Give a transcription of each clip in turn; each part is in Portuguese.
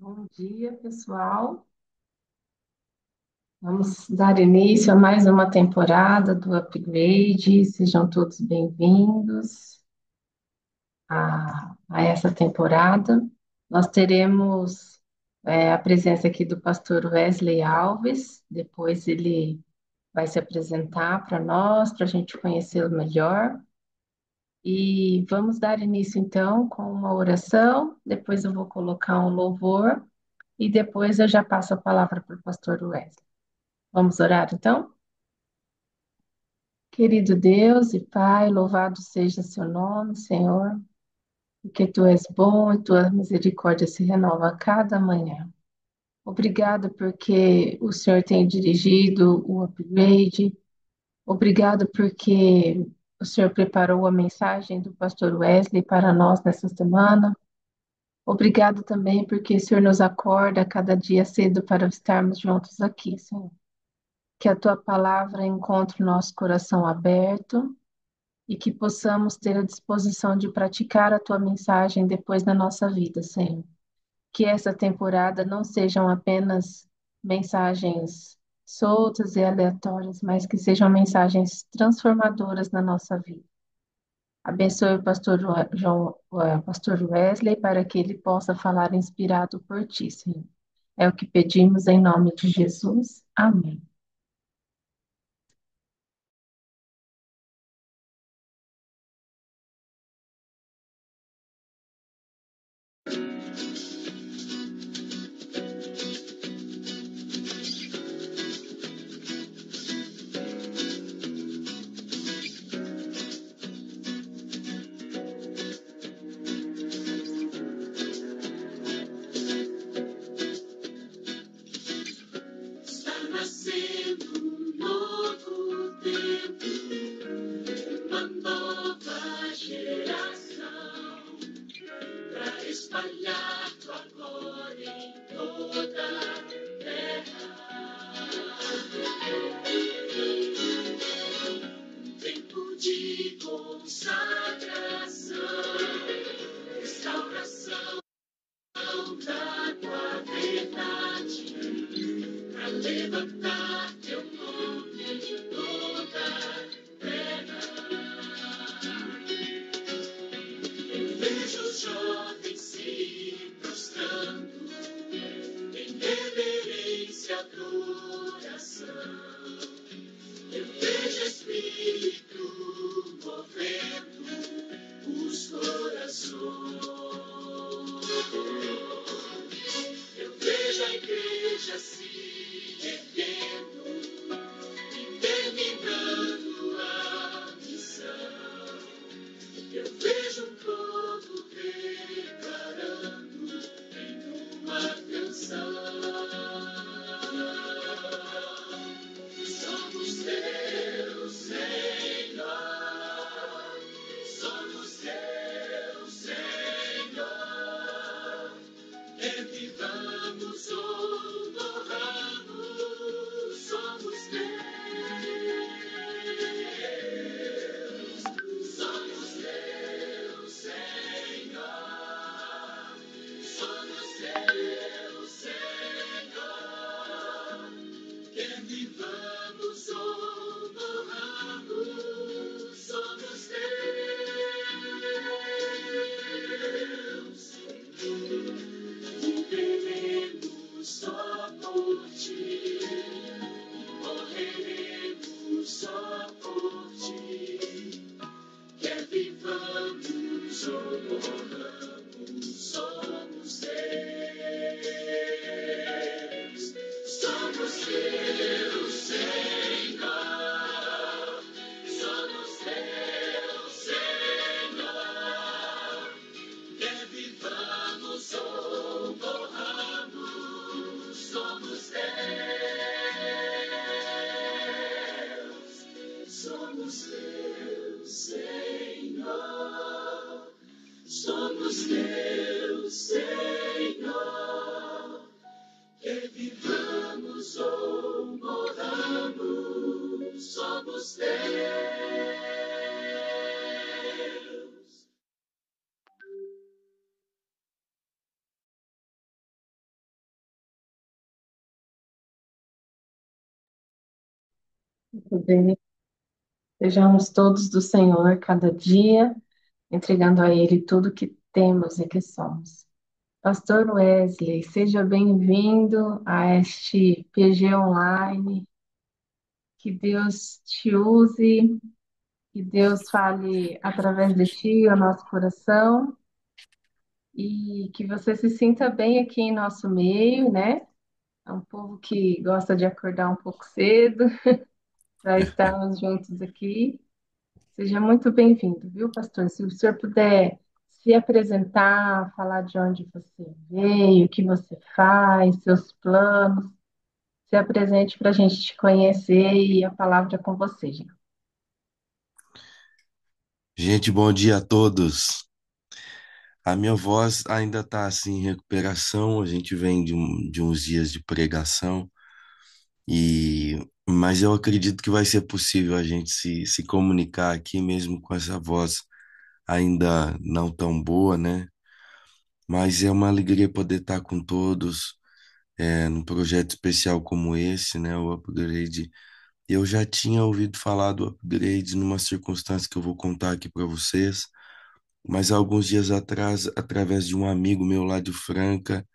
Bom dia, pessoal. Vamos dar início a mais uma temporada do Upgrade. Sejam todos bem-vindos a essa temporada. Nós teremos a presença aqui do pastor Wesley Alves. Depois ele vai se apresentar para nós, para a gente conhecê-lo melhor. E vamos dar início, então, com uma oração. Depois eu vou colocar um louvor e depois eu já passo a palavra para o pastor Wesley. Vamos orar então? Querido Deus e Pai, louvado seja seu nome, Senhor, porque tu és bom e tua misericórdia se renova a cada manhã. Obrigado porque o Senhor tem dirigido o upgrade. Obrigado porque o Senhor preparou a mensagem do pastor Wesley para nós nessa semana. Obrigado também porque o Senhor nos acorda cada dia cedo para estarmos juntos aqui, Senhor. Que a tua palavra encontre o nosso coração aberto e que possamos ter a disposição de praticar a tua mensagem depois da nossa vida, Senhor. Que essa temporada não sejam apenas mensagens soltas e aleatórias, mas que sejam mensagens transformadoras na nossa vida. Abençoe o pastor Wesley para que ele possa falar inspirado por ti, Senhor. É o que pedimos em nome de Jesus. Amém. Está nascendo um novo tempo, uma nova geração, para espalhar tua glória em toda a terra. Um tempo de consagração, restauração da tua verdade, para levantar teu nome em toda a terra. Eu vejo os jovens se prostrando em reverência e adoração. Eu vejo Espírito movendo os corações. Eu vejo a igreja se erguendo e terminando a missão. Eu vejo um povo declarando em uma canção: somos teus, Senhor. Somos teus, Senhor. Revivamos ou morramos, somos teus. Somos teus, Senhor. Somos teus, Senhor. Quer vivamos ou morramos, somos teus. Viveremos só por ti, morreremos só por ti. Quer vivamos ou morramos, somos teus. Somos teus, Senhor. Somos teus, Senhor. Quer vivamos ou morramos, somos teus. Somos teus, Senhor. Somos teus, Senhor. Quer vivamos ou morramos, somos teus. Muito bem. Sejamos todos do Senhor cada dia, entregando a Ele tudo que temos e que somos. Pastor Wesley, seja bem-vindo a este PG Online. Que Deus te use, que Deus fale através de ti o nosso coração e que você se sinta bem aqui em nosso meio, né? É um povo que gosta de acordar um pouco cedo para estarmos juntos aqui. Seja muito bem-vindo, viu, pastor? Se o senhor puder se apresentar, falar de onde você veio, o que você faz, seus planos, se apresente para a gente te conhecer e a palavra é com você, gente. Gente, bom dia a todos. A minha voz ainda está assim em recuperação. A gente vem de uns dias de pregação mas eu acredito que vai ser possível a gente se comunicar aqui mesmo com essa voz ainda não tão boa, né? Mas é uma alegria poder estar com todos num projeto especial como esse, né? O Upgrade. Eu já tinha ouvido falar do Upgrade numa circunstância que eu vou contar aqui para vocês. Mas alguns dias atrás, através de um amigo meu lá de Franca,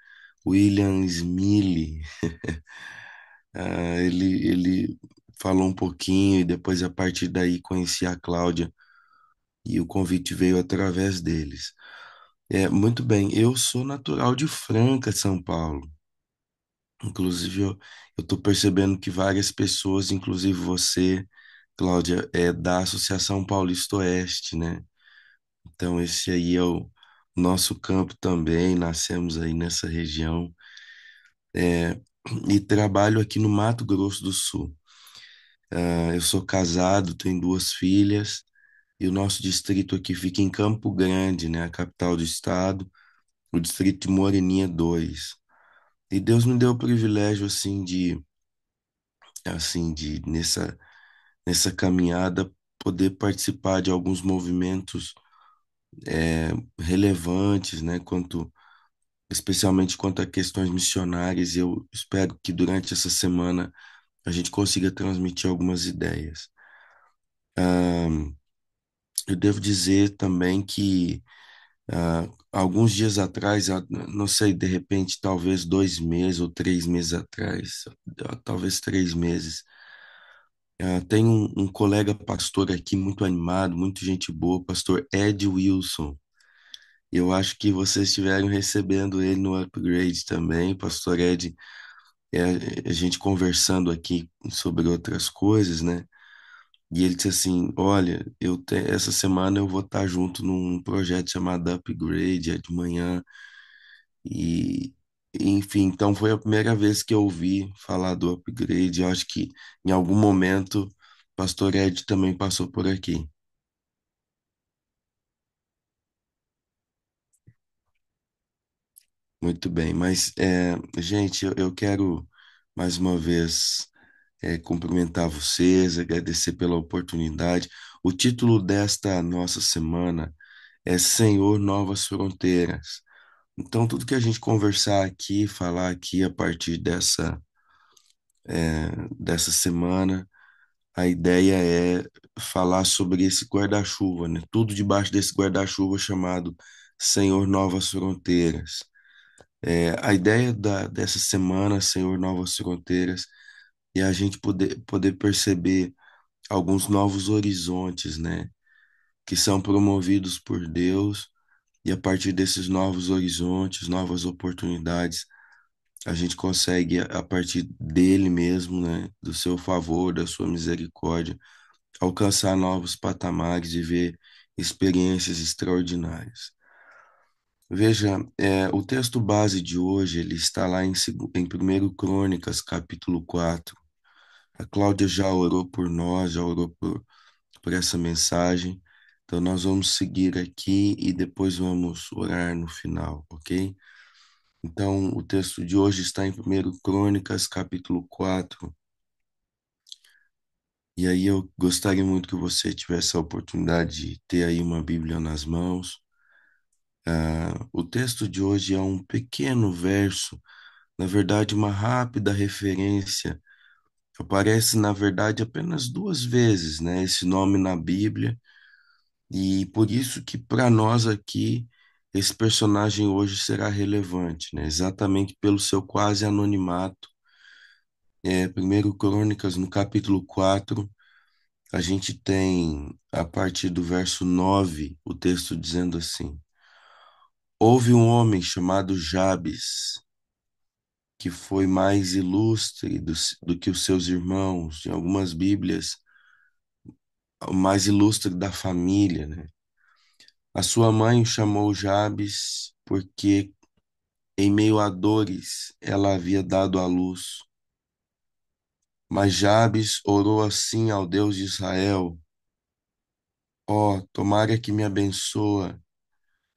William Smiley, ele falou um pouquinho e depois a partir daí conheci a Cláudia e o convite veio através deles. Muito bem, eu sou natural de Franca, São Paulo. Inclusive, eu estou percebendo que várias pessoas, inclusive você, Cláudia, é da Associação Paulista Oeste, né? Então, esse aí é o nosso campo também, nascemos aí nessa região, é, e trabalho aqui no Mato Grosso do Sul. Eu sou casado, tenho duas filhas, e o nosso distrito aqui fica em Campo Grande, né, a capital do estado, o distrito de Moreninha 2. E Deus me deu o privilégio, nessa caminhada, poder participar de alguns movimentos relevantes, né, especialmente quanto a questões missionárias. E eu espero que durante essa semana a gente consiga transmitir algumas ideias. Ah, eu devo dizer também que alguns dias atrás, não sei, de repente, talvez 2 meses ou 3 meses atrás, talvez 3 meses, tem um colega pastor aqui muito animado, muito gente boa, pastor Ed Wilson. Eu acho que vocês estiveram recebendo ele no Upgrade também, pastor Ed. A gente conversando aqui sobre outras coisas, né? E ele disse assim: Olha, essa semana eu vou estar junto num projeto chamado Upgrade, é de manhã. E, enfim, então foi a primeira vez que eu ouvi falar do Upgrade. Eu acho que em algum momento o pastor Ed também passou por aqui. Muito bem, mas, gente, eu quero mais uma vez cumprimentar vocês, agradecer pela oportunidade. O título desta nossa semana é Senhor Novas Fronteiras. Então, tudo que a gente conversar aqui, falar aqui a partir dessa semana, a ideia é falar sobre esse guarda-chuva, né? Tudo debaixo desse guarda-chuva chamado Senhor Novas Fronteiras. A ideia dessa semana, Senhor Novas Fronteiras, é a gente poder perceber alguns novos horizontes, né? Que são promovidos por Deus, e a partir desses novos horizontes, novas oportunidades, a gente consegue, a partir dele mesmo, né? Do seu favor, da sua misericórdia, alcançar novos patamares e ver experiências extraordinárias. Veja, o texto base de hoje, ele está lá em 1 Crônicas, capítulo 4. A Cláudia já orou por nós, já orou por essa mensagem. Então, nós vamos seguir aqui e depois vamos orar no final, ok? Então, o texto de hoje está em 1 Crônicas, capítulo 4. E aí eu gostaria muito que você tivesse a oportunidade de ter aí uma Bíblia nas mãos. O texto de hoje é um pequeno verso, na verdade, uma rápida referência Aparece, na verdade, apenas duas vezes, né, esse nome na Bíblia, e por isso que para nós aqui esse personagem hoje será relevante, né, exatamente pelo seu quase anonimato. Primeiro Crônicas, no capítulo 4, a gente tem, a partir do verso 9 o texto dizendo assim: Houve um homem chamado Jabes, que foi mais ilustre do que os seus irmãos, em algumas Bíblias, o mais ilustre da família, né? A sua mãe o chamou Jabes porque, em meio a dores, ela havia dado à luz. Mas Jabes orou assim ao Deus de Israel: Ó, tomara que me abençoa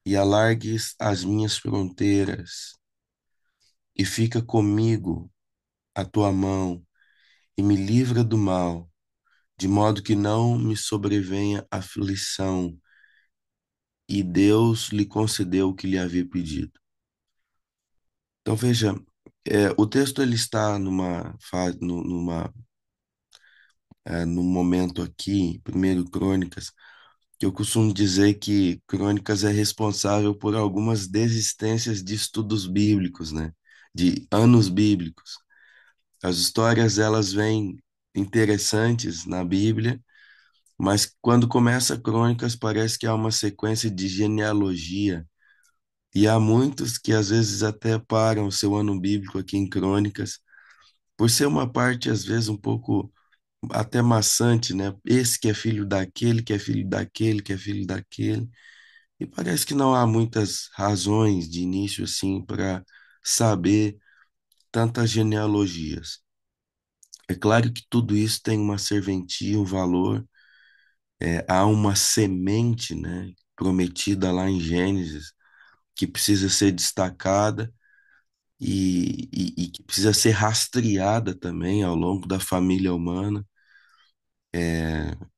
e alargues as minhas fronteiras, e fica comigo a tua mão, e me livra do mal, de modo que não me sobrevenha aflição. E Deus lhe concedeu o que lhe havia pedido. Então veja, o texto ele está num momento aqui, primeiro Crônicas, que eu costumo dizer que Crônicas é responsável por algumas desistências de estudos bíblicos, né? De anos bíblicos. As histórias elas vêm interessantes na Bíblia, mas quando começa Crônicas parece que há uma sequência de genealogia. E há muitos que às vezes até param o seu ano bíblico aqui em Crônicas, por ser uma parte às vezes um pouco até maçante, né? Esse que é filho daquele, que é filho daquele, que é filho daquele. E parece que não há muitas razões de início assim para saber tantas genealogias. É claro que tudo isso tem uma serventia, um valor, há uma semente, né, prometida lá em Gênesis, que precisa ser destacada e que precisa ser rastreada também ao longo da família humana.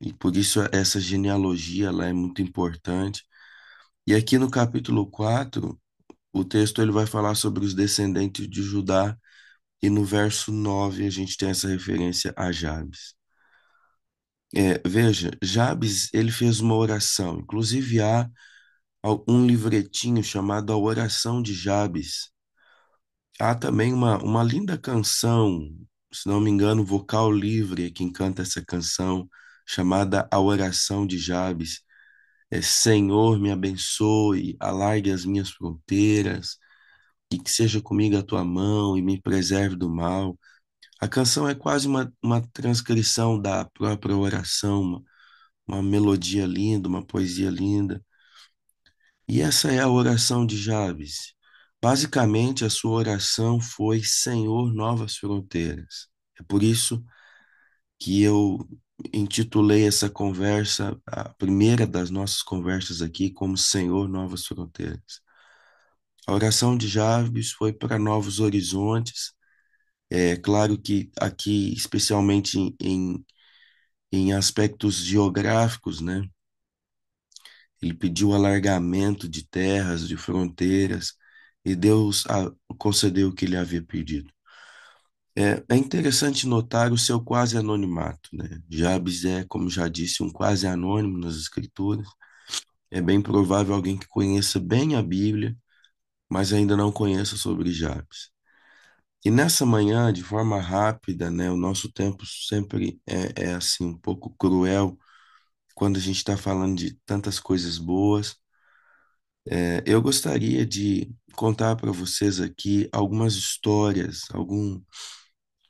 E por isso essa genealogia ela é muito importante. E aqui no capítulo 4 o texto ele vai falar sobre os descendentes de Judá, e no verso 9 a gente tem essa referência a Jabes. Veja, Jabes ele fez uma oração, inclusive há um livretinho chamado A Oração de Jabes. Há também uma linda canção, se não me engano, Vocal Livre é quem canta essa canção, chamada A Oração de Jabes. Senhor, me abençoe, alargue as minhas fronteiras, e que seja comigo a tua mão e me preserve do mal. A canção é quase uma transcrição da própria oração, uma melodia linda, uma poesia linda. E essa é a oração de Jabes. Basicamente, a sua oração foi: Senhor, novas fronteiras. É por isso que eu intitulei essa conversa, a primeira das nossas conversas aqui, como Senhor, novas fronteiras. A oração de Jabes foi para novos horizontes. É claro que aqui, especialmente em aspectos geográficos, né? Ele pediu alargamento de terras, de fronteiras, e Deus concedeu o que ele havia pedido. É interessante notar o seu quase anonimato, né? Jabes é, como já disse, um quase anônimo nas Escrituras. É bem provável alguém que conheça bem a Bíblia, mas ainda não conheça sobre Jabes. E nessa manhã, de forma rápida, né? O nosso tempo sempre é assim um pouco cruel quando a gente está falando de tantas coisas boas. Eu gostaria de contar para vocês aqui algumas histórias,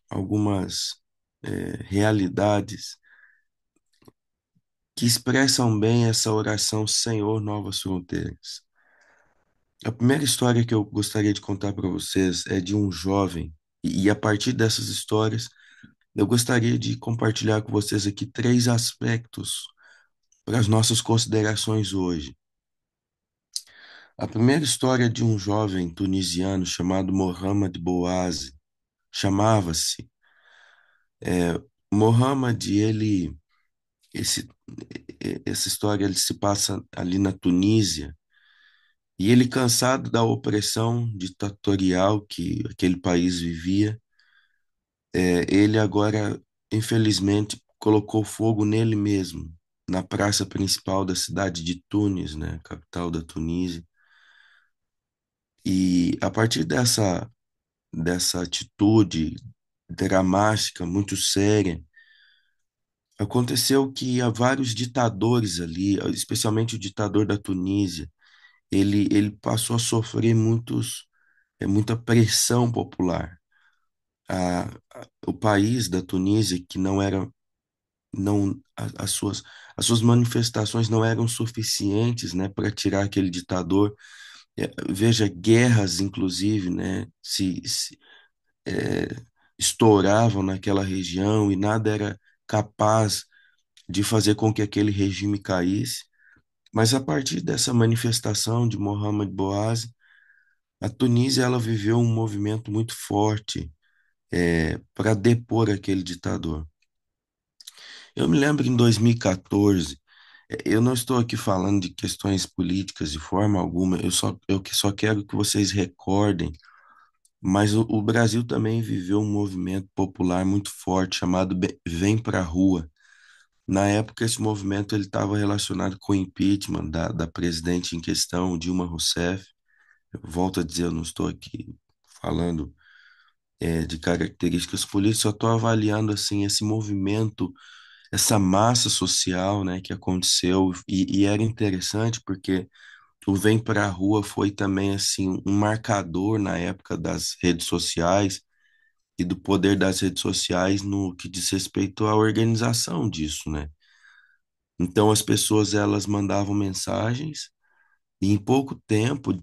algumas realidades que expressam bem essa oração Senhor, novas fronteiras. A primeira história que eu gostaria de contar para vocês é de um jovem, e a partir dessas histórias eu gostaria de compartilhar com vocês aqui três aspectos para as nossas considerações hoje. A primeira história é de um jovem tunisiano chamado Mohamed Bouazi. Chamava-se. Mohamed, esse, essa história ele se passa ali na Tunísia, e ele, cansado da opressão ditatorial que aquele país vivia, Ele agora, infelizmente, colocou fogo nele mesmo, na praça principal da cidade de Tunis, né, capital da Tunísia. E a partir dessa atitude dramática, muito séria, aconteceu que há vários ditadores ali, especialmente o ditador da Tunísia, ele passou a sofrer muita pressão popular. O país da Tunísia, que não era, não, as suas manifestações não eram suficientes, né, para tirar aquele ditador. Veja, guerras, inclusive, né, é, estouravam naquela região e nada era capaz de fazer com que aquele regime caísse. Mas a partir dessa manifestação de Mohamed Bouazi, a Tunísia ela viveu um movimento muito forte para depor aquele ditador. Eu me lembro em 2014, eu não estou aqui falando de questões políticas de forma alguma, eu que só quero que vocês recordem, mas o Brasil também viveu um movimento popular muito forte chamado Vem Pra Rua. Na época, esse movimento ele estava relacionado com o impeachment da presidente em questão, Dilma Rousseff. Eu volto a dizer, eu não estou aqui falando de características políticas, só estou avaliando assim esse movimento, essa massa social, né, que aconteceu e era interessante porque o Vem para a Rua foi também assim um marcador na época das redes sociais e do poder das redes sociais no que diz respeito à organização disso, né? Então as pessoas elas mandavam mensagens e em pouco tempo,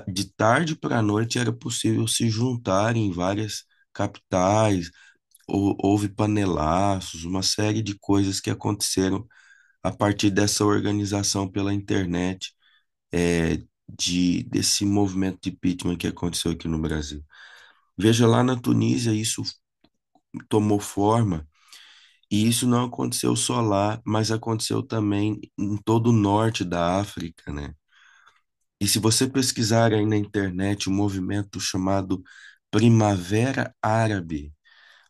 de tarde para a noite, era possível se juntar em várias capitais, houve panelaços, uma série de coisas que aconteceram a partir dessa organização pela internet, desse movimento de impeachment que aconteceu aqui no Brasil. Veja, lá na Tunísia isso tomou forma, e isso não aconteceu só lá, mas aconteceu também em todo o norte da África, né? E se você pesquisar aí na internet um movimento chamado Primavera Árabe,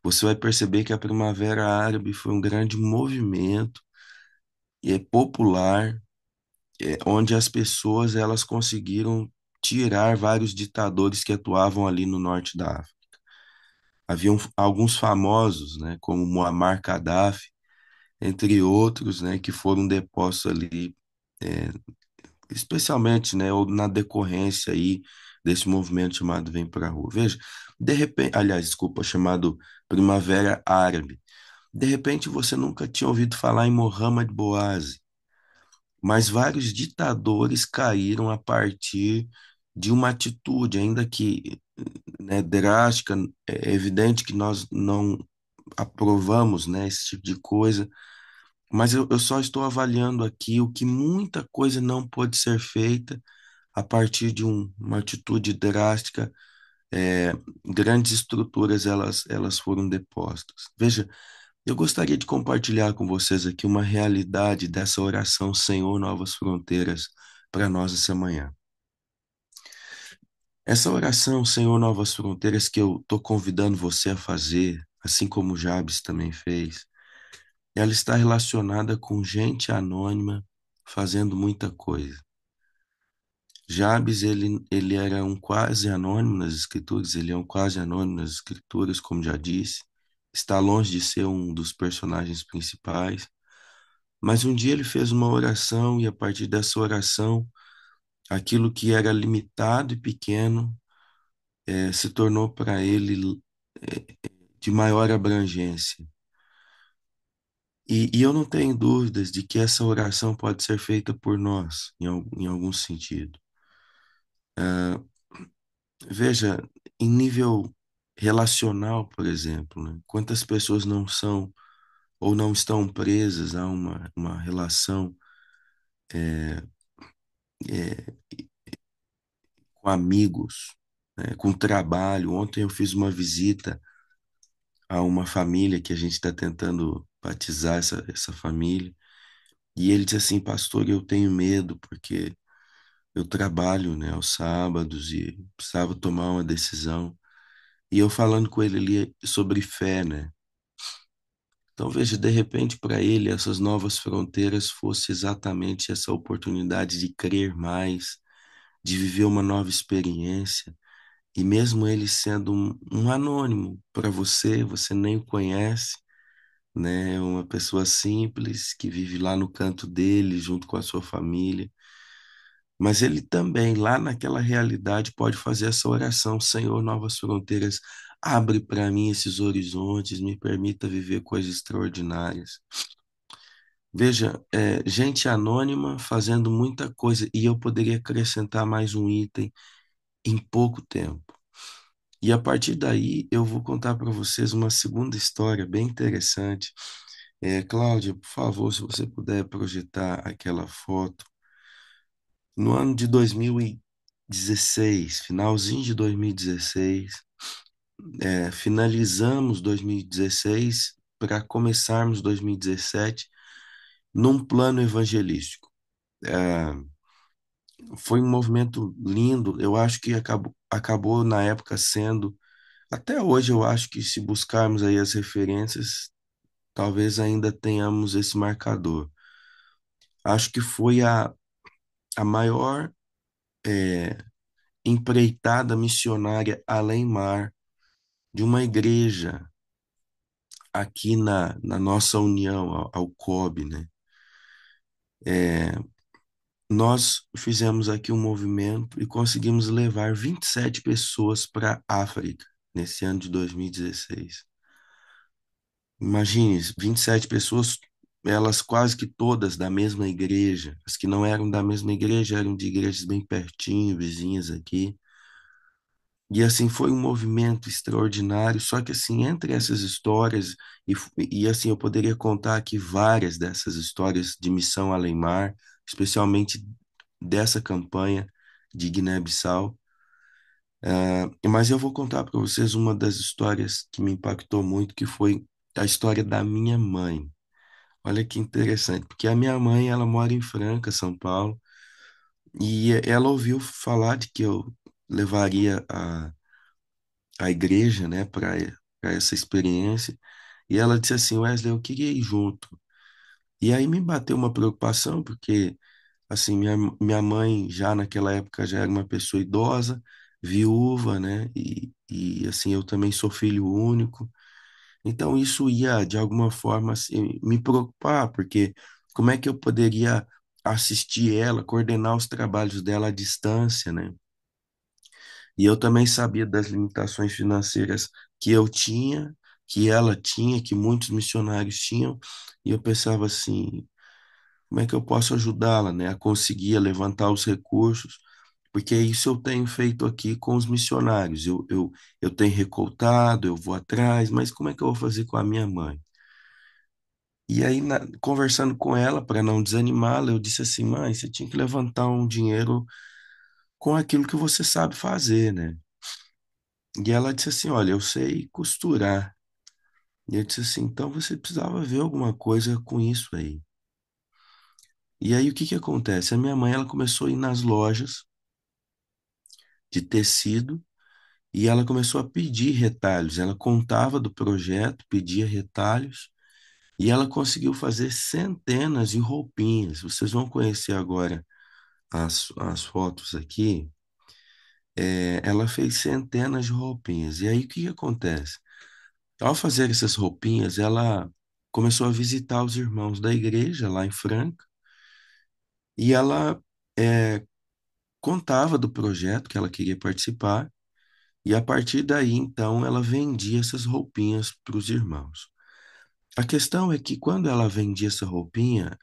você vai perceber que a Primavera Árabe foi um grande movimento popular, onde as pessoas elas conseguiram tirar vários ditadores que atuavam ali no norte da África. Haviam alguns famosos, né, como Muammar Gaddafi, entre outros, né, que foram depostos ali, é, especialmente, né, ou na decorrência aí desse movimento chamado Vem Pra Rua. Veja, de repente, aliás, desculpa, chamado Primavera Árabe. De repente você nunca tinha ouvido falar em Mohamed Bouazi, mas vários ditadores caíram a partir de uma atitude, ainda que, né, drástica. É evidente que nós não aprovamos, né, esse tipo de coisa, mas eu só estou avaliando aqui o que muita coisa não pode ser feita a partir de uma atitude drástica. Grandes estruturas elas foram depostas. Veja, eu gostaria de compartilhar com vocês aqui uma realidade dessa oração Senhor Novas Fronteiras para nós essa manhã. Essa oração Senhor Novas Fronteiras que eu estou convidando você a fazer, assim como Jabes também fez, ela está relacionada com gente anônima fazendo muita coisa. Jabes, ele era um quase anônimo nas escrituras, ele é um quase anônimo nas escrituras, como já disse, está longe de ser um dos personagens principais, mas um dia ele fez uma oração e a partir dessa oração, aquilo que era limitado e pequeno se tornou para ele de maior abrangência. E eu não tenho dúvidas de que essa oração pode ser feita por nós, em algum sentido. Ah, veja, em nível relacional, por exemplo, né? Quantas pessoas não são ou não estão presas a uma relação é, é, com amigos, né? Com trabalho. Ontem eu fiz uma visita a uma família que a gente está tentando batizar essa família, e ele disse assim, pastor, eu tenho medo porque eu trabalho, né, aos sábados e precisava tomar uma decisão. E eu falando com ele ali sobre fé, né? Então, veja, de repente, para ele, essas novas fronteiras fosse exatamente essa oportunidade de crer mais, de viver uma nova experiência. E mesmo ele sendo um anônimo para você, você nem o conhece, né? É uma pessoa simples que vive lá no canto dele, junto com a sua família. Mas ele também, lá naquela realidade, pode fazer essa oração: Senhor, novas fronteiras, abre para mim esses horizontes, me permita viver coisas extraordinárias. Veja, gente anônima fazendo muita coisa, e eu poderia acrescentar mais um item em pouco tempo. E a partir daí eu vou contar para vocês uma segunda história bem interessante. Cláudia, por favor, se você puder projetar aquela foto. No ano de 2016, finalzinho de 2016, finalizamos 2016 para começarmos 2017 num plano evangelístico. É, Foi um movimento lindo, eu acho que acabou na época sendo, até hoje eu acho que se buscarmos aí as referências, talvez ainda tenhamos esse marcador. Acho que foi a maior é, empreitada missionária além-mar de uma igreja aqui na nossa união, ao COB, né? É, Nós fizemos aqui um movimento e conseguimos levar 27 pessoas para a África nesse ano de 2016. Imagine, 27 pessoas, elas quase que todas da mesma igreja. As que não eram da mesma igreja eram de igrejas bem pertinho, vizinhas aqui. E assim foi um movimento extraordinário, só que assim, entre essas histórias, e assim, eu poderia contar aqui várias dessas histórias de missão além-mar, especialmente dessa campanha de Guiné-Bissau. Mas eu vou contar para vocês uma das histórias que me impactou muito, que foi a história da minha mãe. Olha que interessante, porque a minha mãe, ela mora em Franca, São Paulo, e ela ouviu falar de que eu levaria a igreja, né, para essa experiência. E ela disse assim: Wesley, eu queria ir junto. E aí me bateu uma preocupação, porque assim, minha mãe já naquela época já era uma pessoa idosa, viúva, né? E assim, eu também sou filho único. Então isso ia de alguma forma assim, me preocupar, porque como é que eu poderia assistir ela, coordenar os trabalhos dela à distância, né? E eu também sabia das limitações financeiras que eu tinha, que ela tinha, que muitos missionários tinham, e eu pensava assim, como é que eu posso ajudá-la, né, a conseguir levantar os recursos? Porque isso eu tenho feito aqui com os missionários. Eu tenho recoltado, eu vou atrás, mas como é que eu vou fazer com a minha mãe? E aí, conversando com ela, para não desanimá-la, eu disse assim: mãe, você tinha que levantar um dinheiro com aquilo que você sabe fazer, né? E ela disse assim: olha, eu sei costurar. E eu disse assim: então você precisava ver alguma coisa com isso aí. E aí o que que acontece? A minha mãe, ela começou a ir nas lojas de tecido e ela começou a pedir retalhos. Ela contava do projeto, pedia retalhos e ela conseguiu fazer centenas de roupinhas. Vocês vão conhecer agora as fotos aqui. Ela fez centenas de roupinhas. E aí o que que acontece? Ao fazer essas roupinhas, ela começou a visitar os irmãos da igreja lá em Franca e ela contava do projeto que ela queria participar e a partir daí, então, ela vendia essas roupinhas para os irmãos. A questão é que quando ela vendia essa roupinha,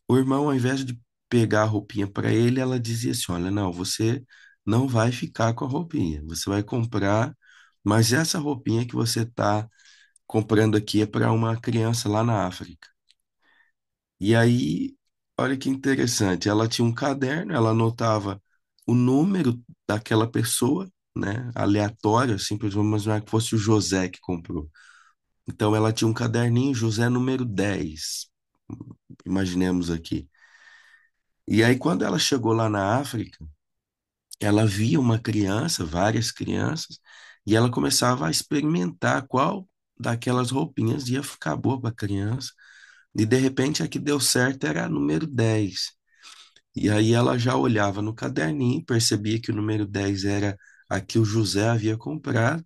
o irmão, ao invés de pegar a roupinha para ele, ela dizia assim: olha, não, você não vai ficar com a roupinha, você vai comprar, mas essa roupinha que você está comprando aqui é para uma criança lá na África. E aí, olha que interessante, ela tinha um caderno, ela anotava o número daquela pessoa, né, aleatório, assim, por exemplo, imaginar que fosse o José que comprou. Então, ela tinha um caderninho, José número 10, imaginemos aqui. E aí, quando ela chegou lá na África, ela via uma criança, várias crianças, E ela começava a experimentar qual daquelas roupinhas ia ficar boa para a criança. E de repente a que deu certo era a número 10. E aí ela já olhava no caderninho, percebia que o número 10 era a que o José havia comprado.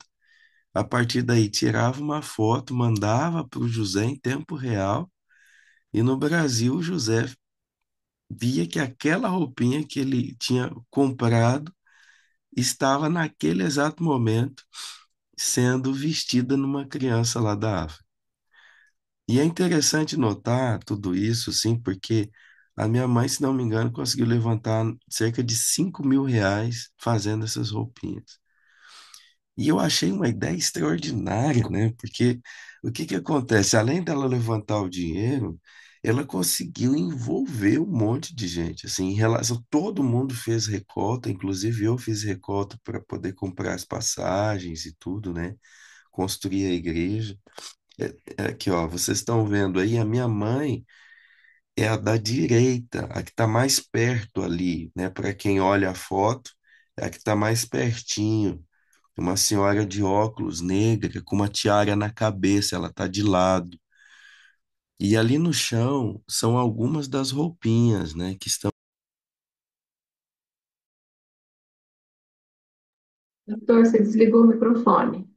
A partir daí tirava uma foto, mandava para o José em tempo real. E no Brasil o José via que aquela roupinha que ele tinha comprado estava naquele exato momento sendo vestida numa criança lá da África. E é interessante notar tudo isso, sim, porque a minha mãe, se não me engano, conseguiu levantar cerca de R$ 5.000 fazendo essas roupinhas. E eu achei uma ideia extraordinária, né? Porque o que que acontece? Além dela levantar o dinheiro, ela conseguiu envolver um monte de gente. Assim, em relação, todo mundo fez recolta, inclusive eu fiz recolta para poder comprar as passagens e tudo, né? Construir a igreja. Aqui, ó, vocês estão vendo aí, a minha mãe é a da direita, a que está mais perto ali, né? Para quem olha a foto, é a que está mais pertinho. Uma senhora de óculos negra com uma tiara na cabeça, ela está de lado. E ali no chão são algumas das roupinhas, né, que estão. Doutor, você desligou o microfone.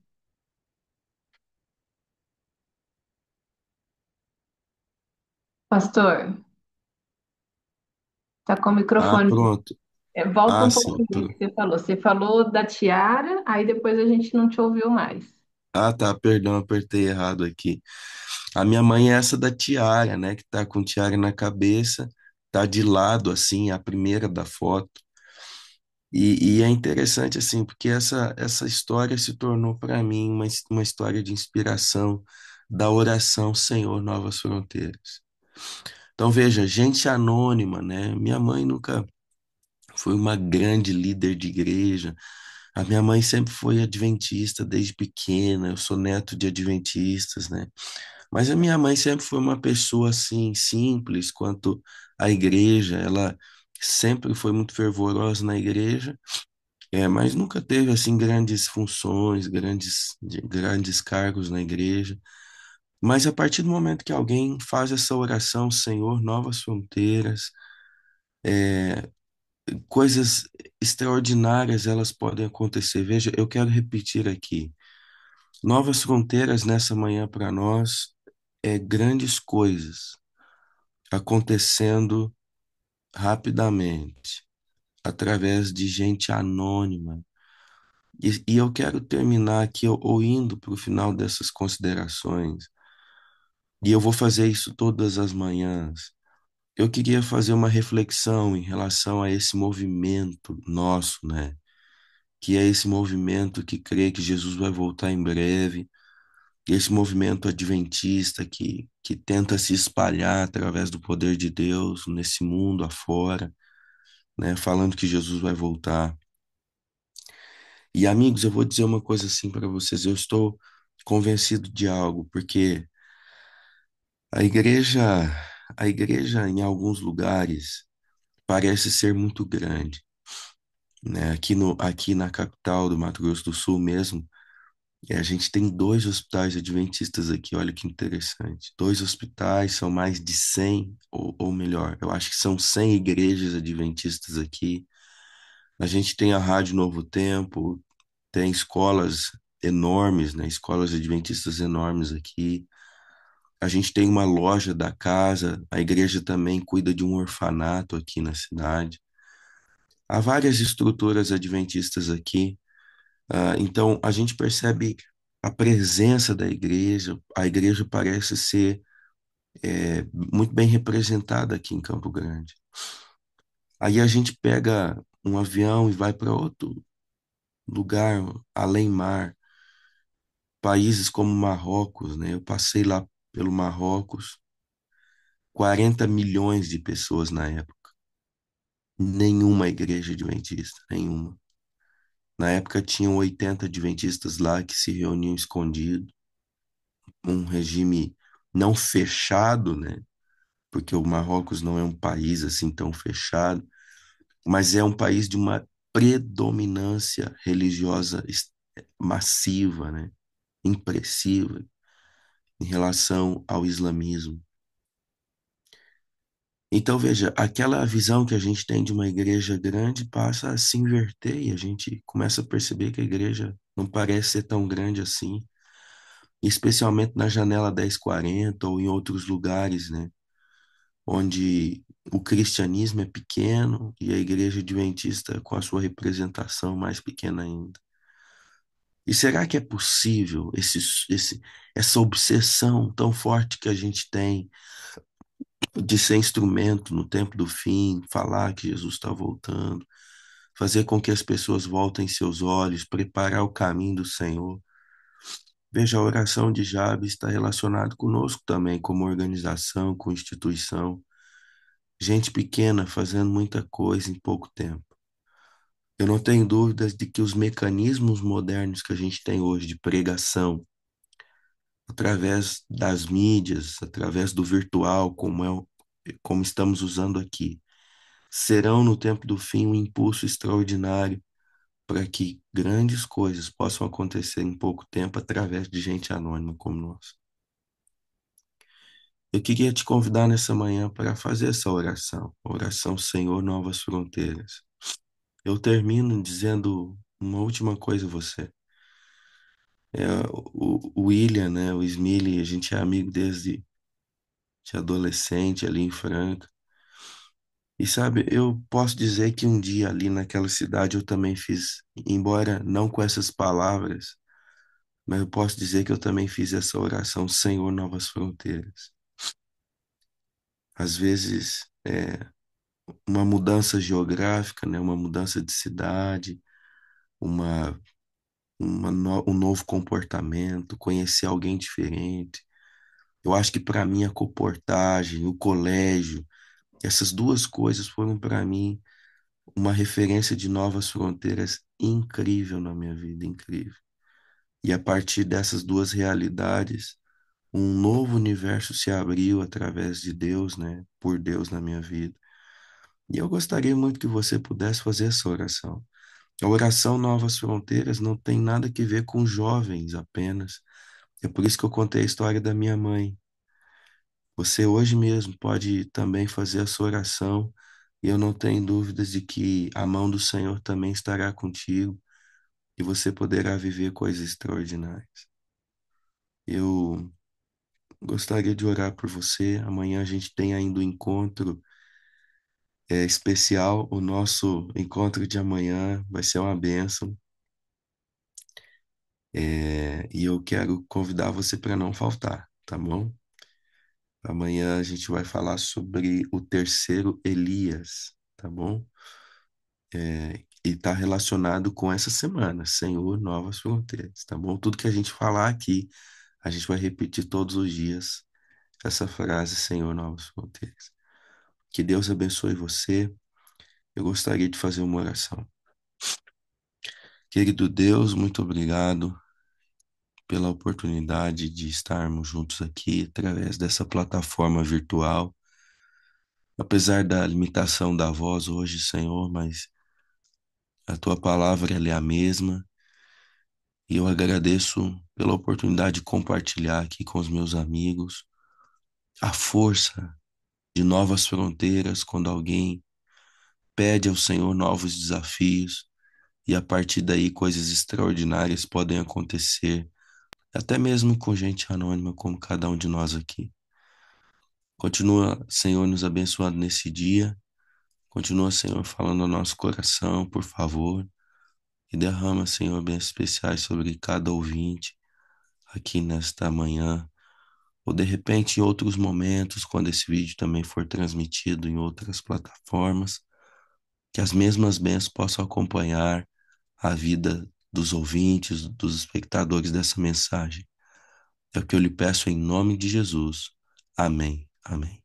Pastor, tá com o Ah, microfone. pronto. Volta Ah, um sim. pouquinho no que você falou. Você falou da tiara, aí depois a gente não te ouviu mais. Ah, tá, perdão, apertei errado aqui. A minha mãe é essa da tiara, né, que tá com tiara na cabeça, tá de lado assim, a primeira da foto. E é interessante assim, porque essa história se tornou para mim uma história de inspiração da oração Senhor Novas Fronteiras. Então veja, gente anônima, né? Minha mãe nunca foi uma grande líder de igreja. A minha mãe sempre foi adventista desde pequena. Eu sou neto de adventistas, né? Mas a minha mãe sempre foi uma pessoa assim simples quanto à igreja. Ela sempre foi muito fervorosa na igreja, mas nunca teve assim grandes funções, grandes cargos na igreja. Mas a partir do momento que alguém faz essa oração, Senhor, novas fronteiras, coisas extraordinárias elas podem acontecer. Veja, eu quero repetir aqui. Novas fronteiras nessa manhã para nós é grandes coisas acontecendo rapidamente através de gente anônima. E eu quero terminar aqui ou indo para o final dessas considerações. E eu vou fazer isso todas as manhãs. Eu queria fazer uma reflexão em relação a esse movimento nosso, né? Que é esse movimento que crê que Jesus vai voltar em breve, esse movimento adventista que tenta se espalhar através do poder de Deus nesse mundo afora, né, falando que Jesus vai voltar. E amigos, eu vou dizer uma coisa assim para vocês, eu estou convencido de algo, porque a igreja, a igreja em alguns lugares parece ser muito grande, né? Aqui na capital do Mato Grosso do Sul mesmo, a gente tem dois hospitais adventistas aqui, olha que interessante. Dois hospitais, são mais de 100, ou melhor, eu acho que são 100 igrejas adventistas aqui. A gente tem a Rádio Novo Tempo, tem escolas enormes, né? Escolas adventistas enormes aqui. A gente tem uma loja da casa, a igreja também cuida de um orfanato aqui na cidade. Há várias estruturas adventistas aqui. Então, a gente percebe a presença da igreja, a igreja parece ser muito bem representada aqui em Campo Grande. Aí a gente pega um avião e vai para outro lugar, além mar, países como Marrocos, né? Eu passei lá pelo Marrocos, 40 milhões de pessoas na época, nenhuma igreja adventista, nenhuma. Na época tinham 80 adventistas lá que se reuniam escondido, um regime não fechado, né? Porque o Marrocos não é um país assim tão fechado, mas é um país de uma predominância religiosa massiva, né? Impressiva em relação ao islamismo. Então, veja, aquela visão que a gente tem de uma igreja grande passa a se inverter e a gente começa a perceber que a igreja não parece ser tão grande assim, especialmente na janela 1040 ou em outros lugares, né, onde o cristianismo é pequeno e a igreja adventista com a sua representação mais pequena ainda. E será que é possível essa obsessão tão forte que a gente tem de ser instrumento no tempo do fim, falar que Jesus está voltando, fazer com que as pessoas voltem seus olhos, preparar o caminho do Senhor? Veja, a oração de Jabes está relacionada conosco também, como organização, com instituição. Gente pequena fazendo muita coisa em pouco tempo. Eu não tenho dúvidas de que os mecanismos modernos que a gente tem hoje de pregação, através das mídias, através do virtual, como estamos usando aqui, serão no tempo do fim um impulso extraordinário para que grandes coisas possam acontecer em pouco tempo através de gente anônima como nós. Eu queria te convidar nessa manhã para fazer essa oração, oração Senhor Novas Fronteiras. Eu termino dizendo uma última coisa a você. O William, né, o Smiley, a gente é amigo desde de adolescente ali em Franca. E sabe, eu posso dizer que um dia ali naquela cidade eu também fiz, embora não com essas palavras, mas eu posso dizer que eu também fiz essa oração, Senhor, novas fronteiras. Às vezes, uma mudança geográfica, né, uma mudança de cidade, uma, um novo comportamento, conhecer alguém diferente. Eu acho que para mim a comportagem, o colégio, essas duas coisas foram para mim uma referência de novas fronteiras incrível na minha vida, incrível. E a partir dessas duas realidades, um novo universo se abriu através de Deus, né? Por Deus na minha vida. E eu gostaria muito que você pudesse fazer essa oração. A oração Novas Fronteiras não tem nada que ver com jovens apenas. É por isso que eu contei a história da minha mãe. Você hoje mesmo pode também fazer a sua oração, e eu não tenho dúvidas de que a mão do Senhor também estará contigo e você poderá viver coisas extraordinárias. Eu gostaria de orar por você. Amanhã a gente tem ainda um encontro especial. O nosso encontro de amanhã vai ser uma bênção. E eu quero convidar você para não faltar, tá bom? Amanhã a gente vai falar sobre o terceiro Elias, tá bom? E está relacionado com essa semana, Senhor, novas fronteiras, tá bom? Tudo que a gente falar aqui, a gente vai repetir todos os dias essa frase, Senhor, novas fronteiras. Que Deus abençoe você. Eu gostaria de fazer uma oração. Querido Deus, muito obrigado pela oportunidade de estarmos juntos aqui através dessa plataforma virtual. Apesar da limitação da voz hoje, Senhor, mas a tua palavra ela é a mesma. E eu agradeço pela oportunidade de compartilhar aqui com os meus amigos a força de novas fronteiras quando alguém pede ao Senhor novos desafios e a partir daí coisas extraordinárias podem acontecer, até mesmo com gente anônima como cada um de nós aqui. Continua, Senhor, nos abençoando nesse dia. Continua, Senhor, falando ao nosso coração, por favor, e derrama, Senhor, bênçãos especiais sobre cada ouvinte aqui nesta manhã, ou de repente em outros momentos, quando esse vídeo também for transmitido em outras plataformas, que as mesmas bênçãos possam acompanhar a vida dos ouvintes, dos espectadores dessa mensagem. É o que eu lhe peço em nome de Jesus. Amém. Amém.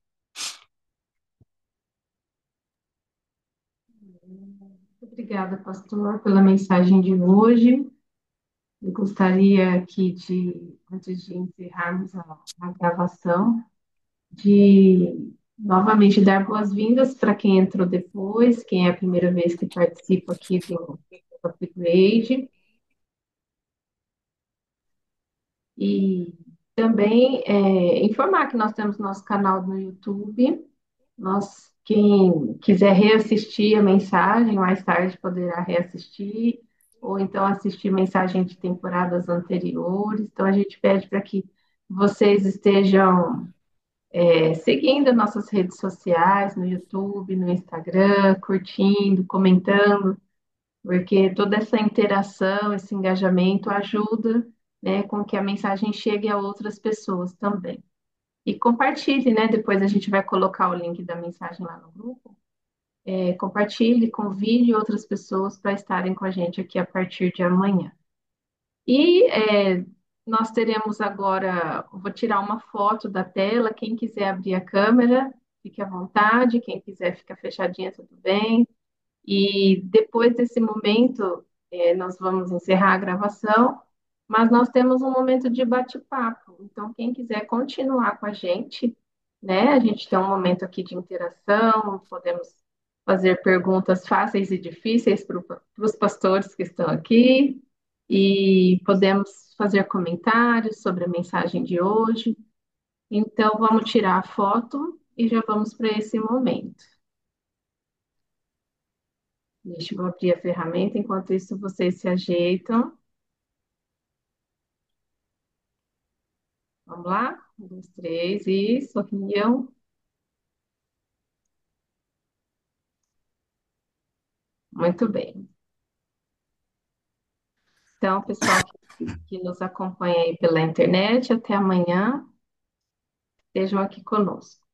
Obrigada, pastor, pela mensagem de hoje. Eu gostaria aqui de, antes de encerrarmos a gravação, de novamente dar boas-vindas para quem entrou depois, quem é a primeira vez que participa aqui do Upgrade. E também informar que nós temos nosso canal no YouTube. Quem quiser reassistir a mensagem mais tarde poderá reassistir, ou então assistir mensagem de temporadas anteriores. Então a gente pede para que vocês estejam seguindo nossas redes sociais, no YouTube, no Instagram, curtindo, comentando, porque toda essa interação, esse engajamento ajuda, né, com que a mensagem chegue a outras pessoas também. E compartilhe, né? Depois a gente vai colocar o link da mensagem lá no grupo. Compartilhe, convide outras pessoas para estarem com a gente aqui a partir de amanhã. E nós teremos agora, vou tirar uma foto da tela. Quem quiser abrir a câmera, fique à vontade. Quem quiser ficar fechadinha, tudo bem. E depois desse momento, nós vamos encerrar a gravação, mas nós temos um momento de bate-papo. Então, quem quiser continuar com a gente, né? A gente tem um momento aqui de interação, podemos fazer perguntas fáceis e difíceis para os pastores que estão aqui, e podemos fazer comentários sobre a mensagem de hoje. Então, vamos tirar a foto e já vamos para esse momento. Deixa eu abrir a ferramenta, enquanto isso vocês se ajeitam. Vamos lá? Um, dois, três, e sorriam. Muito bem. Então, pessoal que nos acompanha aí pela internet, até amanhã. Estejam aqui conosco.